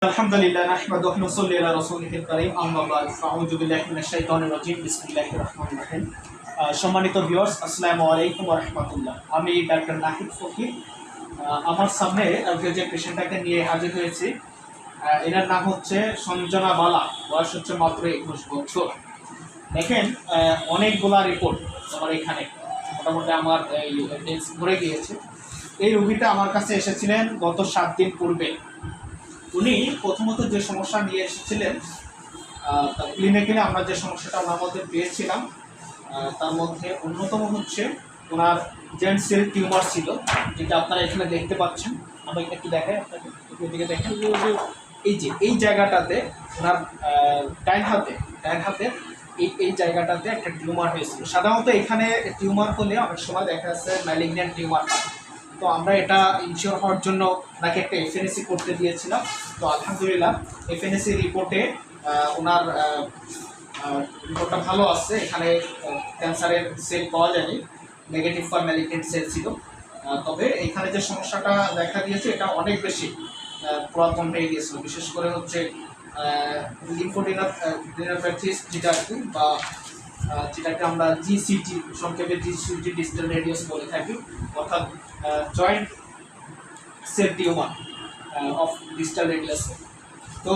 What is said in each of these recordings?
আলহামদুলিল্লাহ নাহমাদুহু ওয়া নুসাল্লি আলা রাসূলিল কারীম আম্মা বা'দ ফাআউযু বিল্লাহি মিনাশ শাইতানির রাজীম বিসমিল্লাহির রাহমানির রাহিম। সম্মানিত ভিউয়ার্স, আসসালামু আলাইকুম ওয়া রাহমাতুল্লাহ। আমি ডাক্তার নাহিদ ফকির। আমার সামনে যে পেশেন্টটাকে নিয়ে হাজির হয়েছি, এনার নাম হচ্ছে সঞ্জনা বালা, বয়স হচ্ছে মাত্র 21 বছর। দেখেন, অনেকগুলা রিপোর্ট আমার এখানে মোটামুটি আমার এই ডেস্ক ভরে গিয়েছে। এই রোগীটা আমার কাছে এসেছিলেন গত 7 দিন পূর্বে। উনি প্রথমত যে সমস্যা নিয়ে এসেছিলেন, ক্লিনিক্যালি আমরা যে সমস্যাটা ওনার মধ্যে পেয়েছিলাম, তার মধ্যে অন্যতম হচ্ছে ওনার জেন্ট সেল টিউমার ছিল, যেটা আপনারা এখানে দেখতে পাচ্ছেন। আমি একটু দেখাই আপনাকে, এদিকে দেখেন। এই জায়গাটাতে ওনার ডাইন হাতে এই জায়গাটাতে একটা টিউমার হয়েছিল। সাধারণত এখানে টিউমার হলে অনেক সময় দেখা যাচ্ছে ম্যালিগন্যান্ট টিউমার। তো আমরা এটা ইনশিওর হওয়ার জন্য ওনাকে একটা এফএনএসি করতে দিয়েছিলাম। তো আলহামদুলিল্লাহ এফএনএসি রিপোর্টে ওনার রিপোর্টটা ভালো আসছে। এখানে ক্যান্সারের সেল পাওয়া যায়নি, নেগেটিভ ফর ম্যালিগন্যান্ট সেল ছিল। তবে এখানে যে সমস্যাটা দেখা দিয়েছে এটা অনেক বেশি পুরাতন হয়ে গিয়েছিল। বিশেষ করে হচ্ছে লিম্ফোডিনোপ্যাথিস, যেটা আর কি, বা যেটাকে আমরা জিসিটি সংক্ষেপে জিসিটি ডিস্টাল রেডিয়াস বলে থাকি, অর্থাৎ joint cell tumour of distal radius. তো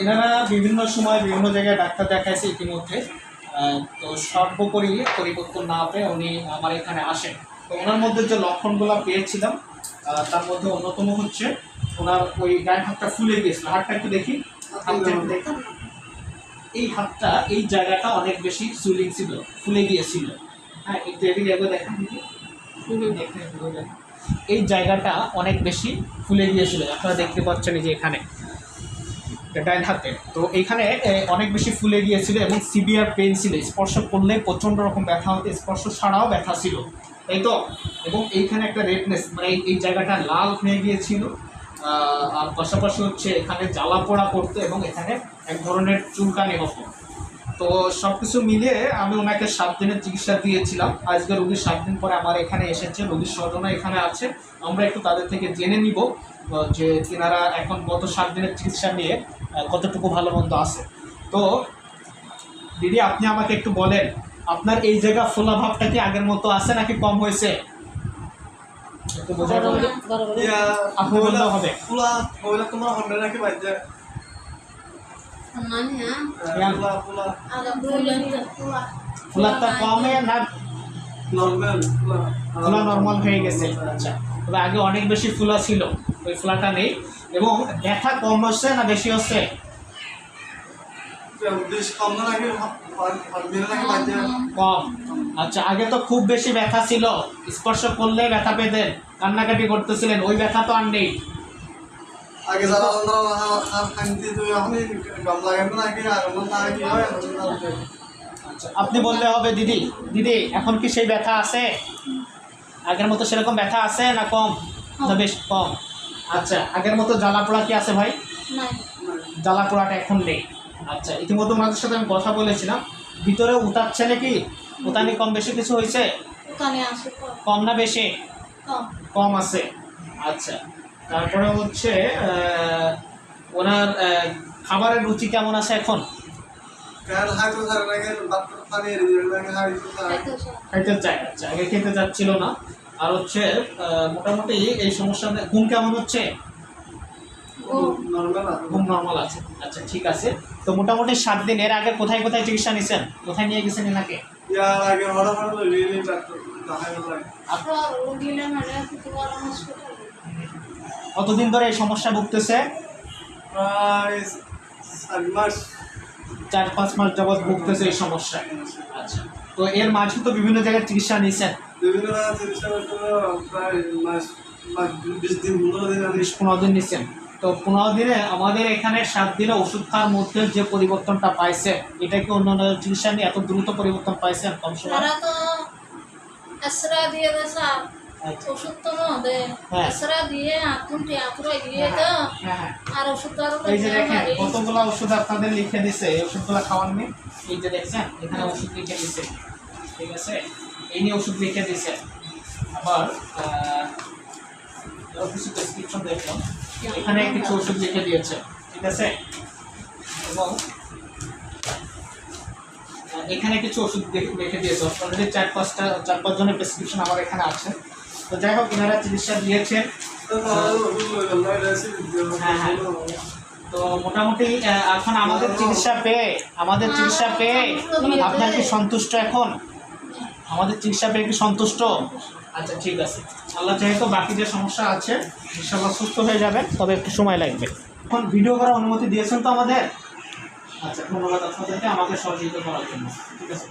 এনারা বিভিন্ন সময় বিভিন্ন জায়গায় ডাক্তার দেখাইছে ইতিমধ্যে। তো সর্বোপরি পরিবর্তন না পেয়ে উনি আমার এখানে আসেন। তো ওনার মধ্যে যে লক্ষণগুলো পেয়েছিলাম, তার মধ্যে অন্যতম হচ্ছে ওনার ওই ডান হাতটা ফুলে গিয়েছিল। হাতটা একটু দেখি, দেখুন এই হাতটা, এই জায়গাটা অনেক বেশি সুইলিং ছিল, ফুলে গিয়েছিল। হ্যাঁ, একটু এদিকে একবার দেখেন, এই জায়গাটা অনেক বেশি ফুলে গিয়েছিল। আপনারা দেখতে পাচ্ছেন এই যে এখানে ডাইন হাতে। তো এইখানে অনেক বেশি ফুলে গিয়েছিল এবং সিভিয়ার পেন ছিল। স্পর্শ করলে প্রচণ্ড রকম ব্যথা হতো, স্পর্শ ছাড়াও ব্যথা ছিল, তাই তো। এবং এইখানে একটা রেডনেস, মানে এই জায়গাটা লাল হয়ে গিয়েছিল। আর পাশাপাশি হচ্ছে এখানে জ্বালা পোড়া করতো এবং এখানে এক ধরনের চুলকানি হতো। তো সব কিছু মিলিয়ে আমি ওনাকে 7 দিনের চিকিৎসা দিয়েছিলাম। আজকে রোগীর 7 দিন পরে আমার এখানে এসেছে, রোগীর স্বজনরা এখানে আছে। আমরা একটু তাদের থেকে জেনে নিব যে তিনারা এখন গত 7 দিনের চিকিৎসা নিয়ে কতটুকু ভালো মন্দ আছে। তো দিদি, আপনি আমাকে একটু বলেন, আপনার এই জায়গা ফোলা ভাবটা কি আগের মতো আছে নাকি কম হয়েছে? একটু বোঝা বলেন, আপনি বললেও হবে। ফুলাটা কমে না ফুলা নর্মাল হয়ে গেছে? আচ্ছা, তবে আগে অনেক বেশি ফুলা ছিল, ওই ফুলাটা নেই। এবং ব্যথা কম হচ্ছে না বেশি হচ্ছে? কম। আচ্ছা, আগে তো খুব বেশি ব্যথা ছিল, স্পর্শ করলে ব্যথা পেতেন, কান্নাকাটি করতেছিলেন, ওই ব্যথা তো আর নেই? আপনি বললে হবে। দিদি দিদি এখন কি সেই ব্যথা আছে? আগের মতো সেরকম ব্যথা আছে না কম, না বেশ কম? আচ্ছা, আগের মতো জ্বালা পোড়া কি আছে ভাই? জ্বালা পোড়াটা এখন নেই। আচ্ছা, ইতিমধ্যে ওনাদের সাথে আমি কথা বলেছিলাম, ভিতরে উঠাচ্ছে নাকি? উঠানি কম বেশি কিছু হয়েছে? কম না বেশি? কম আছে। আচ্ছা, তারপরে হচ্ছে ওনার খাবারের রুচি কেমন আছে এখন? খাইতে চায়। আচ্ছা, আগে খেতে চাচ্ছিল না। আর হচ্ছে মোটামুটি এই সমস্যা, ঘুম কেমন হচ্ছে? ঘুম নর্মাল আছে। আচ্ছা, ঠিক আছে। তো মোটামুটি 7 দিন, এর আগে কোথায় কোথায় চিকিৎসা নিয়েছেন, কোথায় নিয়ে গেছেন এনাকে? কতদিন ধরে এই সমস্যা ভুগতেছে? 4-5 মাস যাবৎ ভুগতেছে এই সমস্যা। আচ্ছা, তো এর মাঝে তো বিভিন্ন জায়গায় চিকিৎসা নিয়েছেন? 20-15 দিন নিয়েছেন। তো 15 দিনে আমাদের এখানে 7 দিনে ওষুধ খাওয়ার মধ্যে যে পরিবর্তনটা পাইছে, এটা কি অন্য চিকিৎসা নিয়ে এত দ্রুত পরিবর্তন পাইছেন কম সময়? ওষুধ তো দিয়ে আর ওষুধ এই যে দেখেন কতগুলো ওষুধ আপনাদের লিখে দিছে, এই ওষুধগুলো খাওয়াননি। এই যে দেখছেন এখানে ওষুধ লিখে দিছে, ঠিক আছে, এই নিয়ে ওষুধ লিখে দিছে। আবার কিছু প্রেসক্রিপশন দেখলাম, এখানে কিছু ওষুধ লিখে দিয়েছে, ঠিক ঠিক আছে। এবং এখানে কিছু ওষুধ লিখে দিয়েছে, অলরেডি 4-5 জনের প্রেসক্রিপশন আমার এখানে আছে। তো যাই হোক, এনারা চিকিৎসা দিয়েছেন। হ্যাঁ হ্যাঁ, তো মোটামুটি এখন আমাদের চিকিৎসা পেয়ে আপনার কি সন্তুষ্ট? এখন আমাদের চিকিৎসা পেয়ে কি সন্তুষ্ট? আচ্ছা ঠিক আছে, আল্লাহ যেহেতু বাকি যে সমস্যা আছে ইনশাআল্লাহ সুস্থ হয়ে যাবেন, তবে একটু সময় লাগবে। এখন ভিডিও করার অনুমতি দিয়েছেন তো আমাদের? আচ্ছা, ধন্যবাদ আপনাদেরকে আমাকে সহযোগিতা করার জন্য। ঠিক আছে।